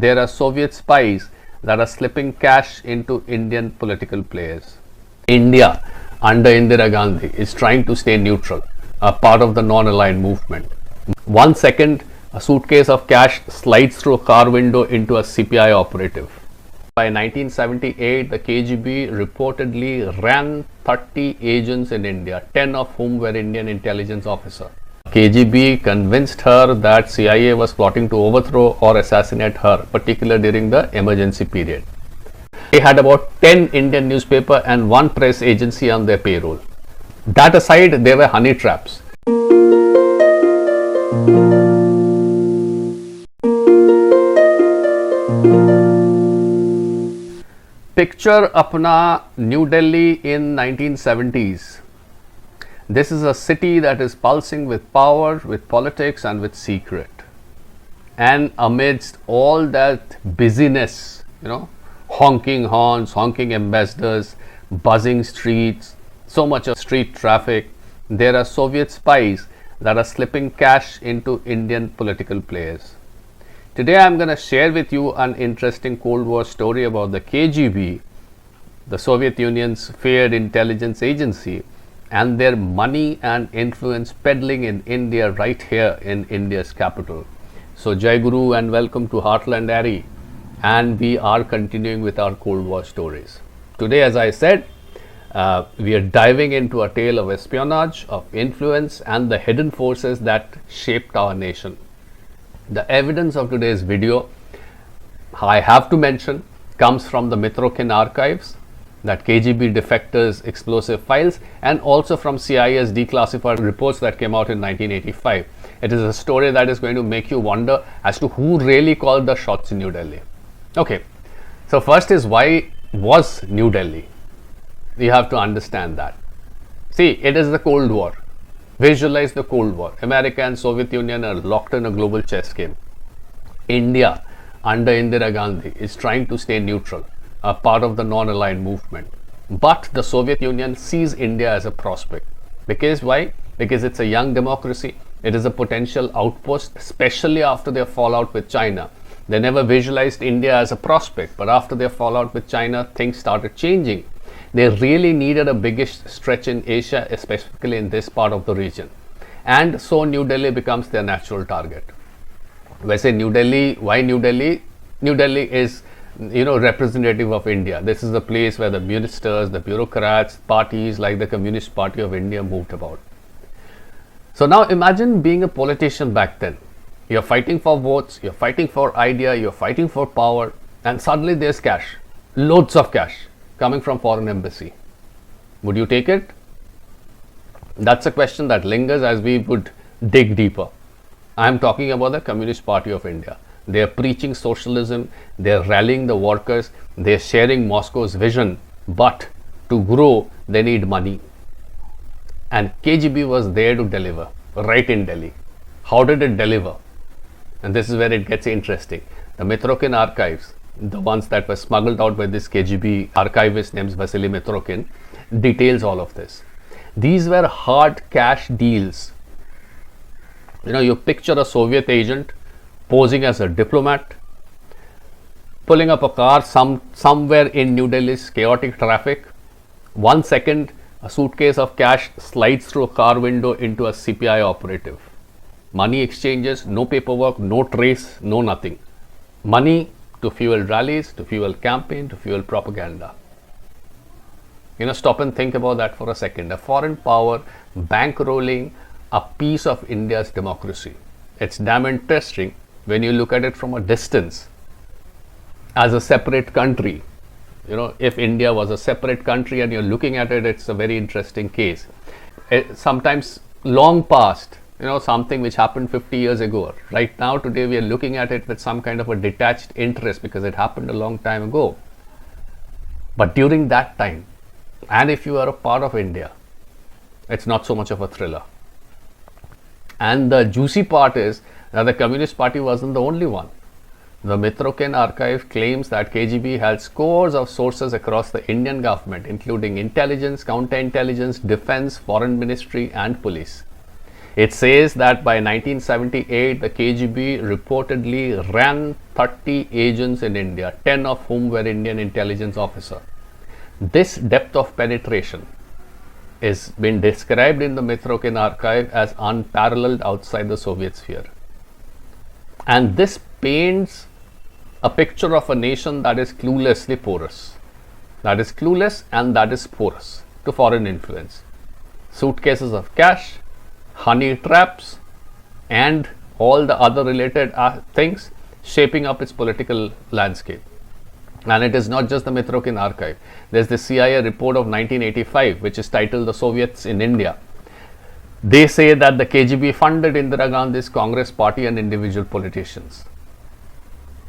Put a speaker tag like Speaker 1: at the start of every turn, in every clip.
Speaker 1: there are Soviet spies that are slipping cash into Indian political players. India, under Indiragandhi, is trying to stay neutral, a part of the non-aligned movement. 1 second, a suitcase of cash slides through a car window into a CPI operative. By 1978, the KGB reportedly ran 30 agents in India, 10 of whom were Indian intelligence officers. KGB convinced her that CIA was plotting to overthrow or assassinate her, particularly during the emergency period. They had about 10 Indian newspapers and 1 press agency on their payroll. That aside, they were honey traps. Picture apna New Delhi in 1970s. This is a city that is pulsing with power, with politics and with secret. And amidst all that busyness, honking horns, honking ambassadors, buzzing streets, so much of street traffic, there are Soviet spies that are slipping cash into Indian political players. Today I am going to share with you an interesting Cold War story about the KGB, the Soviet Union's feared intelligence agency, and their money and influence peddling in India right here in India's capital. So Jai Guru and welcome to Heartland Ari, and we are continuing with our Cold War stories. Today, as I said, we are diving into a tale of espionage, of influence and the hidden forces that shaped our nation. The evidence of today's video, I have to mention, comes from the Mitrokin archives, that KGB defectors' explosive files, and also from CIA's declassified reports that came out in 1985. It is a story that is going to make you wonder as to who really called the shots in New Delhi. Okay, so first is, why was New Delhi? You have to understand that. See, it is the Cold War. Visualize the Cold War. America and Soviet Union are locked in a global chess game. India, under Indira Gandhi, is trying to stay neutral, a part of the non-aligned movement. But the Soviet Union sees India as a prospect. Because why? Because it's a young democracy. It is a potential outpost, especially after their fallout with China. They never visualized India as a prospect, but after their fallout with China, things started changing. They really needed a biggish stretch in Asia, specifically in this part of the region. And so New Delhi becomes their natural target. When I say New Delhi, why New Delhi? New Delhi is, representative of India. This is the place where the ministers, the bureaucrats, parties like the Communist Party of India moved about. So now imagine being a politician back then. You're fighting for votes, you're fighting for idea, you're fighting for power, and suddenly there's cash, loads of cash coming from foreign embassy. Would you take it? That's a question that lingers as we would dig deeper. I am talking about the Communist Party of India. They are preaching socialism, they are rallying the workers, they are sharing Moscow's vision, but to grow they need money. And KGB was there to deliver, right in Delhi. How did it deliver? And this is where it gets interesting. The Mitrokin archives, the ones that were smuggled out by this KGB archivist named Vasily Mitrokin, details all of this. These were hard cash deals. You picture a Soviet agent posing as a diplomat, pulling up a car somewhere in New Delhi's chaotic traffic. 1 second, a suitcase of cash slides through a car window into a CPI operative. Money exchanges, no paperwork, no trace, no nothing. Money to fuel rallies, to fuel campaign, to fuel propaganda. Stop and think about that for a second. A foreign power bankrolling a piece of India's democracy. It's damn interesting when you look at it from a distance as a separate country. If India was a separate country and you're looking at it, it's a very interesting case. Sometimes long past, something which happened 50 years ago. Right now, today, we are looking at it with some kind of a detached interest because it happened a long time ago. But during that time, and if you are a part of India, it's not so much of a thriller. And the juicy part is that the Communist Party wasn't the only one. The Mitrokin archive claims that KGB had scores of sources across the Indian government, including intelligence, counterintelligence, defense, foreign ministry, and police. It says that by 1978, the KGB reportedly ran 30 agents in India, 10 of whom were Indian intelligence officers. This depth of penetration is been described in the Mitrokhin archive as unparalleled outside the Soviet sphere. And this paints a picture of a nation that is cluelessly porous. That is clueless and that is porous to foreign influence. Suitcases of cash, honey traps, and all the other related things shaping up its political landscape. And it is not just the Mitrokhin archive. There's the CIA report of 1985, which is titled The Soviets in India. They say that the KGB funded Indira Gandhi's Congress party and individual politicians.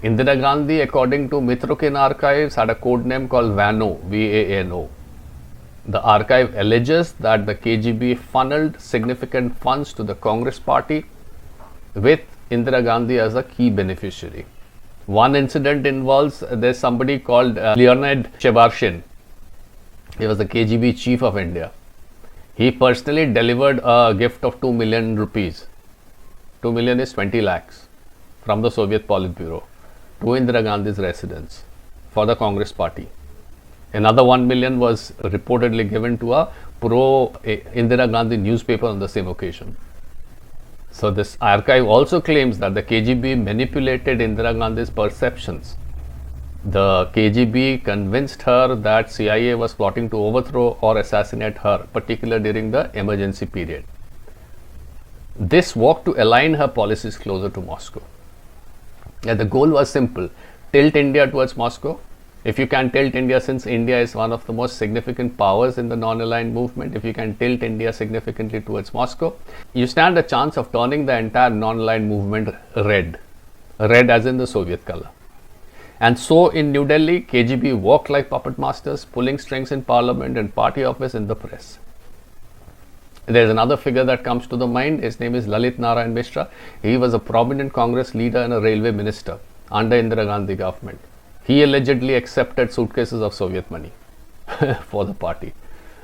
Speaker 1: Indira Gandhi, according to Mitrokhin archives, had a code name called Vano, V-A-N-O. The archive alleges that the KGB funneled significant funds to the Congress party with Indira Gandhi as a key beneficiary. One incident involves, there's somebody called Leonid Chebarshin. He was the KGB chief of India. He personally delivered a gift of 2 million rupees. 2 million is 20 lakhs from the Soviet Politburo to Indira Gandhi's residence for the Congress party. Another 1 million was reportedly given to a pro Indira Gandhi newspaper on the same occasion. So this archive also claims that the KGB manipulated Indira Gandhi's perceptions. The KGB convinced her that CIA was plotting to overthrow or assassinate her, particularly during the emergency period. This worked to align her policies closer to Moscow. The goal was simple: tilt India towards Moscow. If you can tilt India, since India is one of the most significant powers in the non-aligned movement, if you can tilt India significantly towards Moscow, you stand a chance of turning the entire non-aligned movement red. Red as in the Soviet color. And so in New Delhi, KGB worked like puppet masters, pulling strings in parliament and party office in the press. There is another figure that comes to the mind. His name is Lalit Narayan Mishra. He was a prominent Congress leader and a railway minister under Indira Gandhi government. He allegedly accepted suitcases of Soviet money for the party.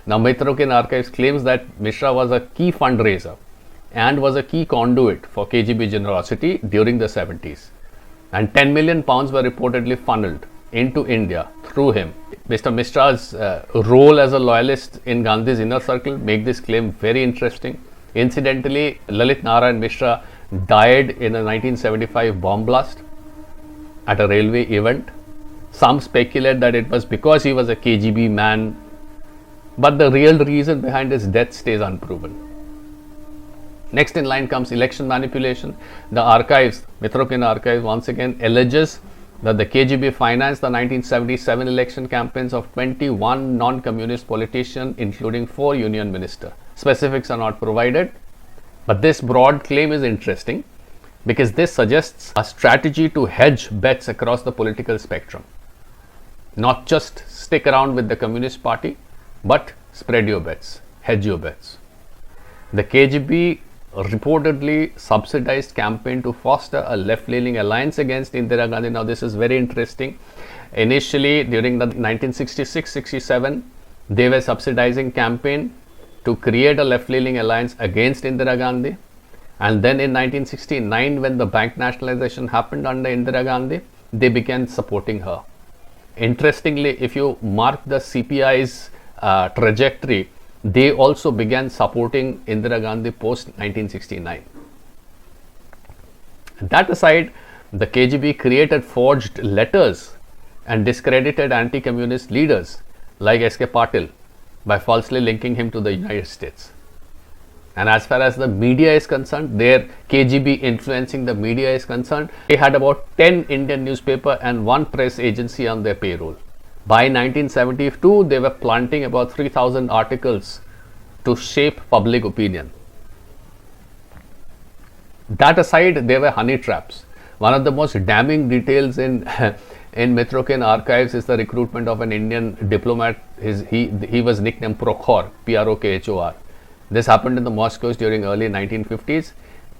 Speaker 1: Now, Mitrokhin archives claims that Mishra was a key fundraiser and was a key conduit for KGB generosity during the 70s. And 10 million pounds were reportedly funneled into India through him. Mr. Mishra's role as a loyalist in Gandhi's inner circle make this claim very interesting. Incidentally, Lalit Narayan Mishra died in a 1975 bomb blast at a railway event. Some speculate that it was because he was a KGB man, but the real reason behind his death stays unproven. Next in line comes election manipulation. The archives, Mitrokhin archive, once again alleges that the KGB financed the 1977 election campaigns of 21 non-communist politicians, including 4 union ministers. Specifics are not provided, but this broad claim is interesting because this suggests a strategy to hedge bets across the political spectrum. Not just stick around with the Communist Party, but spread your bets, hedge your bets. The KGB reportedly subsidized campaign to foster a left-leaning alliance against Indira Gandhi. Now, this is very interesting. Initially, during the 1966-67, they were subsidizing campaign to create a left-leaning alliance against Indira Gandhi. And then in 1969, when the bank nationalization happened under Indira Gandhi, they began supporting her. Interestingly, if you mark the CPI's trajectory, they also began supporting Indira Gandhi post 1969. That aside, the KGB created forged letters and discredited anti-communist leaders like S.K. Patil by falsely linking him to the United States. And as far as the media is concerned, their KGB influencing the media is concerned, they had about 10 Indian newspaper and 1 press agency on their payroll. By 1972, they were planting about 3,000 articles to shape public opinion. That aside, there were honey traps. One of the most damning details in Mitrokhin archives is the recruitment of an Indian diplomat. He was nicknamed Prokhor, P-R-O-K-H-O-R. This happened in the Moscows during early 1950s.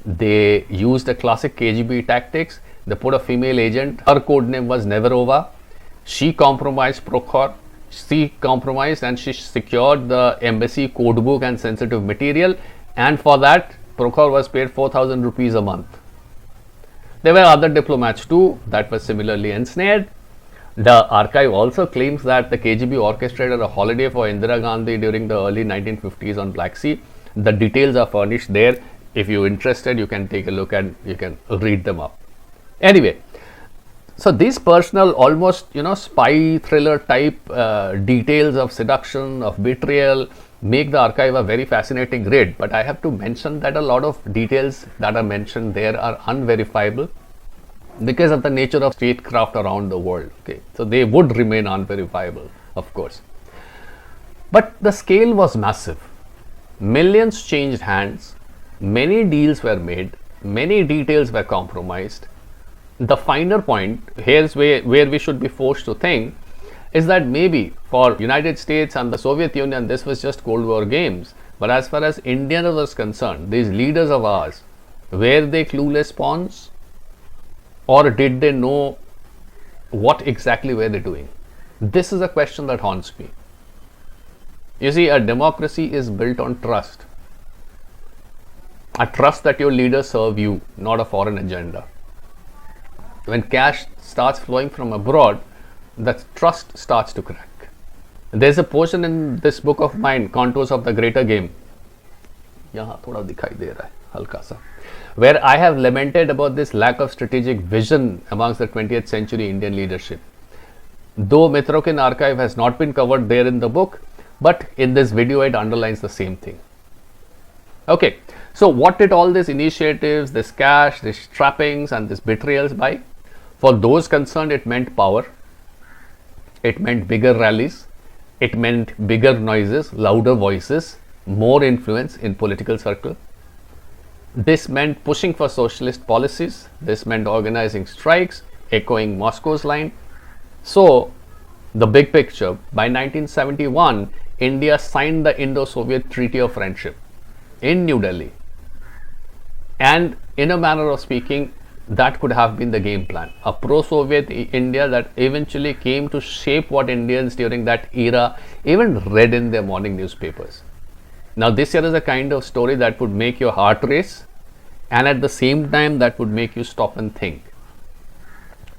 Speaker 1: They used a classic KGB tactics. They put a female agent. Her code name was Neverova. She compromised Prokhor. She compromised and she secured the embassy code book and sensitive material. And for that, Prokhor was paid 4,000 rupees a month. There were other diplomats too that were similarly ensnared. The archive also claims that the KGB orchestrated a holiday for Indiragandhi during the early 1950s on Black Sea. The details are furnished there. If you're interested, you can take a look and you can read them up. Anyway, so these personal, almost spy thriller type details of seduction, of betrayal, make the archive a very fascinating read. But I have to mention that a lot of details that are mentioned there are unverifiable because of the nature of statecraft around the world. Okay, so they would remain unverifiable, of course. But the scale was massive. Millions changed hands. Many deals were made. Many details were compromised. The finer point, here's where we should be forced to think, is that maybe for United States and the Soviet Union, this was just Cold War games. But as far as India was concerned, these leaders of ours, were they clueless pawns? Or did they know what exactly were they doing? This is a question that haunts me. You see, a democracy is built on trust. A trust that your leaders serve you, not a foreign agenda. When cash starts flowing from abroad, the trust starts to crack. There's a portion in this book of mine, Contours of the Greater Game, यहाँ थोड़ा दिखाई दे रहा है हल्का सा, where I have lamented about this lack of strategic vision amongst the 20th century Indian leadership. Though Mitrokin archive has not been covered there in the book, but in this video it underlines the same thing. Okay, so what did all these initiatives, this cash, these trappings and these betrayals buy? For those concerned, it meant power, it meant bigger rallies, it meant bigger noises, louder voices, more influence in political circle. This meant pushing for socialist policies. This meant organizing strikes, echoing Moscow's line. So, the big picture, by 1971, India signed the Indo-Soviet Treaty of Friendship in New Delhi. And in a manner of speaking, that could have been the game plan. A pro-Soviet India that eventually came to shape what Indians during that era even read in their morning newspapers. Now, this here is a kind of story that would make your heart race, and at the same time that would make you stop and think.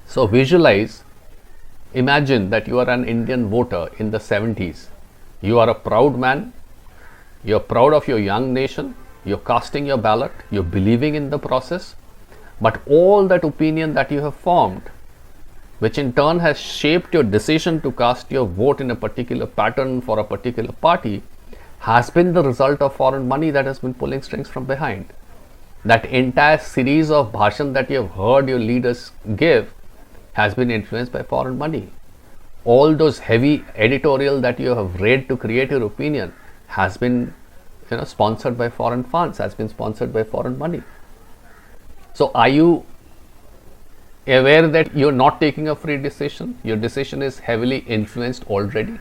Speaker 1: So visualize, imagine that you are an Indian voter in the 70s. You are a proud man, you're proud of your young nation, you're casting your ballot, you're believing in the process, but all that opinion that you have formed, which in turn has shaped your decision to cast your vote in a particular pattern for a particular party, has been the result of foreign money that has been pulling strings from behind. That entire series of bhashan that you have heard your leaders give has been influenced by foreign money. All those heavy editorial that you have read to create your opinion has been sponsored by foreign funds, has been sponsored by foreign money. So are you aware that you're not taking a free decision? Your decision is heavily influenced already.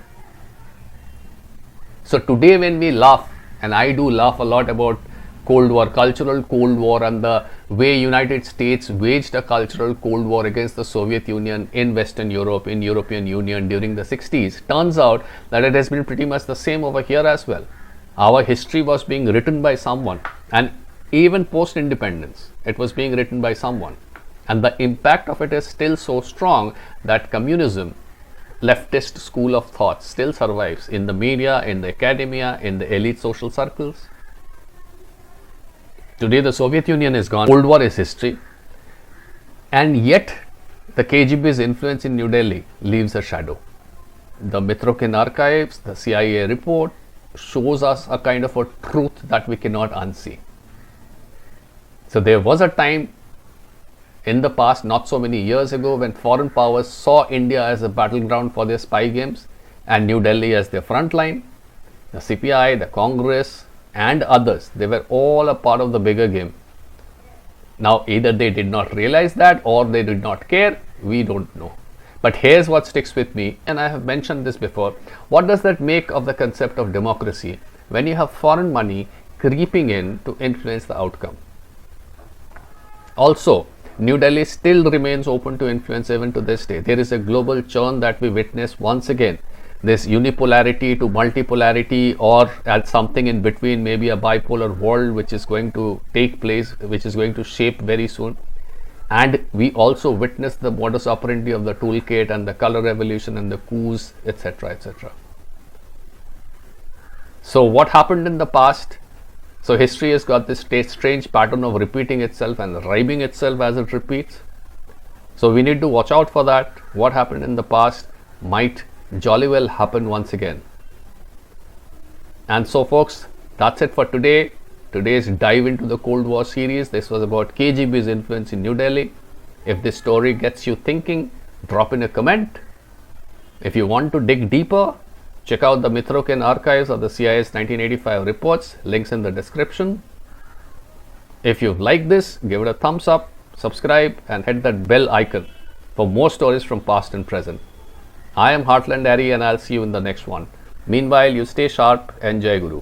Speaker 1: So today when we laugh, and I do laugh a lot about Cold War, cultural Cold War, and the way United States waged a cultural Cold War against the Soviet Union in Western Europe, in European Union during the 60s, turns out that it has been pretty much the same over here as well. Our history was being written by someone, and even post-independence, it was being written by someone. And the impact of it is still so strong that communism, leftist school of thought, still survives in the media, in the academia, in the elite social circles. Today the Soviet Union is gone, Cold War is history, and yet the KGB's influence in New Delhi leaves a shadow. The Mitrokin archives, the CIA report shows us a kind of a truth that we cannot unsee. So there was a time in the past, not so many years ago, when foreign powers saw India as a battleground for their spy games and New Delhi as their front line. The CPI, the Congress and others, they were all a part of the bigger game. Now either they did not realize that or they did not care, we don't know. But here's what sticks with me, and I have mentioned this before. What does that make of the concept of democracy when you have foreign money creeping in to influence the outcome? Also, New Delhi still remains open to influence even to this day. There is a global churn that we witness once again. this unipolarity to multipolarity, or at something in between, maybe a bipolar world which is going to take place, which is going to shape very soon. And we also witnessed the modus operandi of the toolkit and the color revolution and the coups, etc., etc. So what happened in the past? So history has got this strange pattern of repeating itself and rhyming itself as it repeats. So we need to watch out for that. What happened in the past might jolly well happen once again. And so folks, that's it for today. Today's dive into the Cold War series. This was about KGB's influence in New Delhi. If this story gets you thinking, drop in a comment. If you want to dig deeper, check out the Mitrokin archives of the CIA's 1985 reports, links in the description. If you've liked this, give it a thumbs up, subscribe and hit that bell icon for more stories from past and present. I am Heartland Ari and I'll see you in the next one. Meanwhile, you stay sharp and Jai Guru.